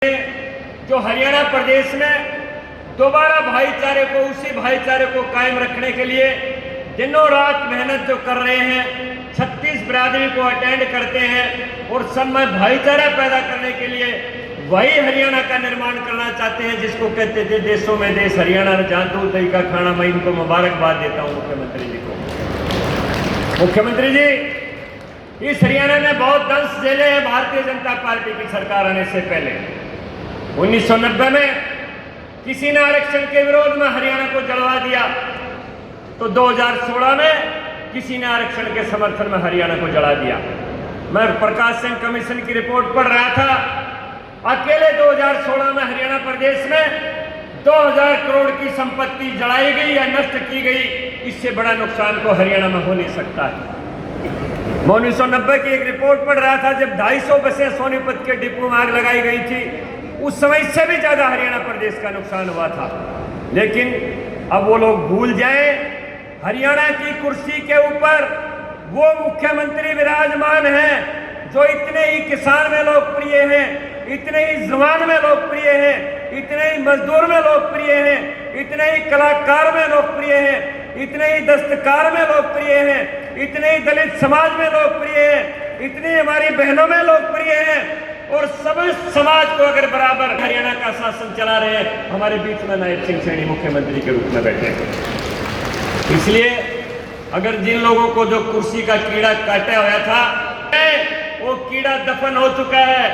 जो हरियाणा प्रदेश में दोबारा भाईचारे को, उसी भाईचारे को कायम रखने के लिए दिनों रात मेहनत जो कर रहे हैं, 36 बिरादरी को अटेंड करते हैं और सब में भाईचारा पैदा करने के लिए वही हरियाणा का निर्माण करना चाहते हैं जिसको कहते थे देशों में देश हरियाणा जहां दूध दही का खाना। मैं इनको मुबारकबाद देता हूं मुख्यमंत्री जी को। मुख्यमंत्री जी, इस हरियाणा ने बहुत दंश झेले हैं भारतीय जनता पार्टी की सरकार आने से पहले। 1990 में किसी ने आरक्षण के विरोध में हरियाणा को जलवा दिया, तो 2016 में किसी ने आरक्षण के समर्थन में हरियाणा को जला दिया। मैं प्रकाश सिंह कमीशन की रिपोर्ट पढ़ रहा था, अकेले 2016 में हरियाणा प्रदेश में 2000 करोड़ की संपत्ति जलाई गई या नष्ट की गई। इससे बड़ा नुकसान को हरियाणा में हो नहीं सकता है। मैं 1990 की एक रिपोर्ट पढ़ रहा था, जब 250 बसें सोनीपत के डिपो में आग लगाई गई थी, उस समय इससे भी ज्यादा हरियाणा प्रदेश का नुकसान हुआ था। लेकिन अब वो लोग भूल जाए, हरियाणा की कुर्सी के ऊपर वो मुख्यमंत्री विराजमान हैं जो इतने ही किसान में लोकप्रिय हैं, इतने ही जवान में लोकप्रिय हैं, इतने ही मजदूर में लोकप्रिय हैं, इतने ही कलाकार में लोकप्रिय हैं, इतने ही दस्तकार में लोकप्रिय हैं, इतने ही दलित समाज में लोकप्रिय हैं, इतनी हमारी बहनों में लोकप्रिय हैं। और सभी समाज को अगर बराबर हरियाणा का शासन चला रहे हैं, हमारे बीच में नायब सिंह सैनी मुख्यमंत्री के रूप में बैठे हैं। इसलिए अगर जिन लोगों को जो कुर्सी का कीड़ा काटा हुआ था, वो कीड़ा दफन हो चुका है।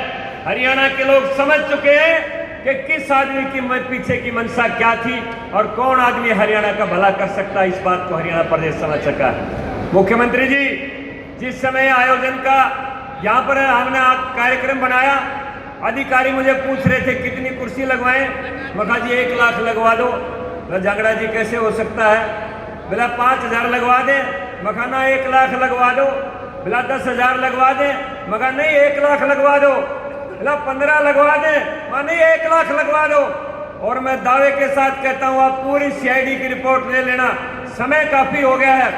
हरियाणा के लोग समझ चुके हैं कि किस आदमी की पीछे की मंशा क्या थी और कौन आदमी हरियाणा का भला कर सकता है। इस बात को हरियाणा प्रदेश समझ सका है। मुख्यमंत्री जी, जिस समय आयोजन का यहाँ पर हमने कार्यक्रम बनाया, अधिकारी मुझे पूछ रहे थे कितनी कुर्सी लगवाएं। मैं कहा जी 1 लाख लगवा दो। बोला जांगड़ा जी कैसे हो सकता है? बोला 5000 लगवा दें। मैं कहा ना 1 लाख लगवा दो। बोला 10,000 लगवा दें। मैं कहा नहीं 1 लाख लगवा दो। बोला 15 लगवा दें। मैं नहीं 1 लाख लगवा दो। और मैं दावे के साथ कहता हूँ, आप पूरी सीआईडी की रिपोर्ट ले लेना, समय काफी हो गया है।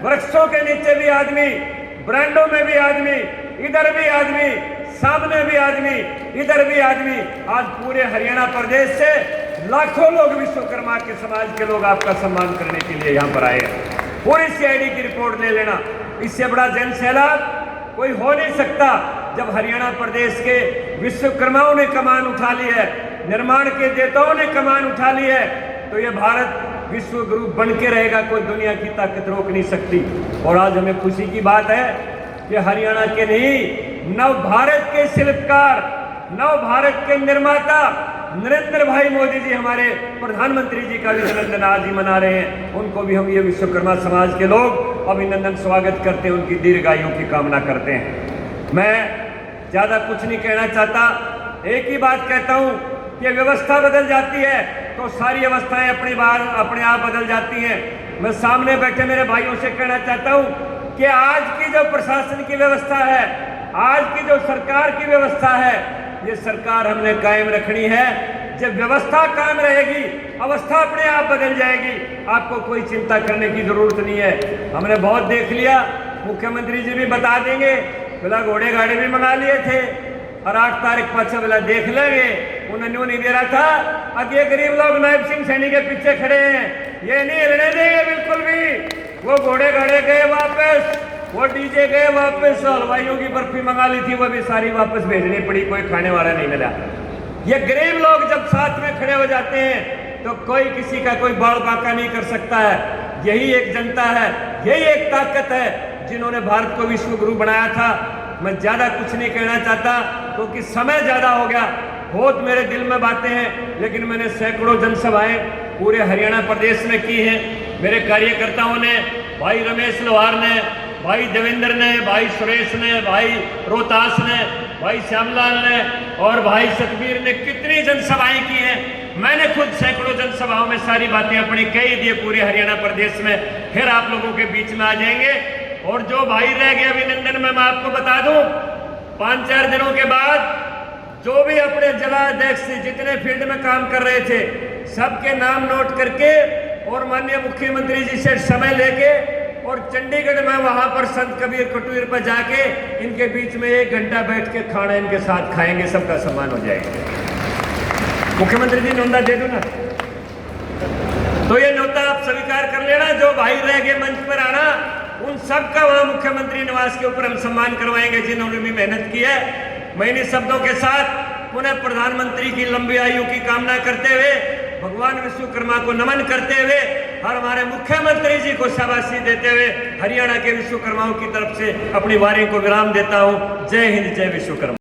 वृक्षों के नीचे भी आदमी, ब्रांडों में भी आदमी, इधर भी आदमी, सामने भी आदमी, इधर भी आदमी। आज पूरे हरियाणा प्रदेश से लाखों लोग, विश्वकर्मा के समाज के लोग आपका सम्मान करने के लिए यहाँ पर आए हैं। पूरी सीआईडी की रिपोर्ट ले लेना। इससे बड़ा जन सैलाब कोई हो नहीं सकता। जब हरियाणा प्रदेश के विश्वकर्माओं ने कमान उठा ली है, निर्माण के देवताओं ने कमान उठा ली है, तो ये भारत विश्व गुरु बन के रहेगा। कोई दुनिया की ताकत रोक नहीं सकती। और आज हमें खुशी की बात है कि हरियाणा के नहीं, नव भारत के शिल्पकार, नव भारत के निर्माता नरेंद्र भाई मोदी जी, हमारे प्रधानमंत्री जी का भी जन्मदिन आज ही मना रहे हैं। उनको भी हम ये विश्वकर्मा समाज के लोग अभिनंदन स्वागत करते हैं, उनकी दीर्घायु की कामना करते हैं। मैं ज्यादा कुछ नहीं कहना चाहता, एक ही बात कहता हूँ कि व्यवस्था बदल जाती है तो सारी व्यवस्थाएं अपने आप बदल जाती हैं। मैं सामने बैठे मेरे भाइयों से कहना चाहता हूँ कि आज की जो प्रशासन की व्यवस्था है, आज की जो सरकार की व्यवस्था है, ये सरकार हमने कायम रखनी है। जब व्यवस्था कायम रहेगी, अवस्था अपने आप बदल जाएगी। आपको कोई चिंता करने की जरूरत नहीं है। हमने बहुत देख लिया, मुख्यमंत्री जी भी बता देंगे। बोला घोड़े गाड़ी भी मंगा लिए थे और 8 तारीख पाछा बोला देख लेंगे, उन्होंने नहीं दे रहा था। अब ये गरीब लोग नायब सिंह सैनी के पीछे खड़े हैं, ये नहीं रहने देंगे बिल्कुल भी। वो घोड़े गाड़े गए वापस, वो डीजे गए वापस, हलवाइयों की बर्फी मंगा ली थी वो भी सारी वापस भेजनी पड़ी, कोई खाने वाला नहीं मिला। ये गरीब लोग जब साथ में खड़े हो जाते हैं तो कोई किसी का कोई बाल बांका नहीं कर सकता है। यही एक जनता है, यही एक ताकत है जिन्होंने भारत को विश्व गुरु बनाया था। मैं ज्यादा कुछ नहीं कहना चाहता क्योंकि समय ज्यादा हो गया। बहुत मेरे दिल में बातें हैं, लेकिन मैंने सैकड़ों जनसभाएं पूरे हरियाणा प्रदेश में की हैं। मेरे कार्यकर्ताओं ने, भाई रमेश लोहार ने, भाई देवेंद्र ने, भाई सुरेश ने, भाई रोहतास ने, भाई श्यामलाल ने और भाई सतबीर ने कितनी जनसभाएं की हैं। मैंने खुद सैकड़ों जनसभाओं में सारी बातें अपनी कही दी पूरे हरियाणा प्रदेश में। फिर आप लोगों के बीच में आ जाएंगे। और जो भाई रह गए अभिनंदन में, मैं आपको बता दूं, 5-4 दिनों के बाद जो भी अपने जिला अध्यक्ष जितने फील्ड में काम कर रहे थे, सबके नाम नोट करके और माननीय मुख्यमंत्री जी से समय लेके और चंडीगढ़ में वहां पर संत कबीर कुटीर पर जाके इनके बीच में 1 घंटा बैठ के खाना इनके साथ खाएंगे, सबका सम्मान हो जाएगा। मुख्यमंत्री जी न्योता दे दो ना, तो ये न्योता आप स्वीकार कर लेना। जो भाई रह गए मंच पर आना, उन सब का वहां मुख्यमंत्री निवास के ऊपर हम सम्मान करवाएंगे जिन्होंने भी मेहनत की है। मैं इन्हीं शब्दों के साथ पुनः प्रधानमंत्री की लंबी आयु की कामना करते हुए, भगवान विश्वकर्मा को नमन करते हुए और हमारे मुख्यमंत्री जी को शाबाशी देते हुए हरियाणा के विश्वकर्माओं की तरफ से अपनी वाणी को विराम देता हूं। जय हिंद, जय विश्वकर्मा।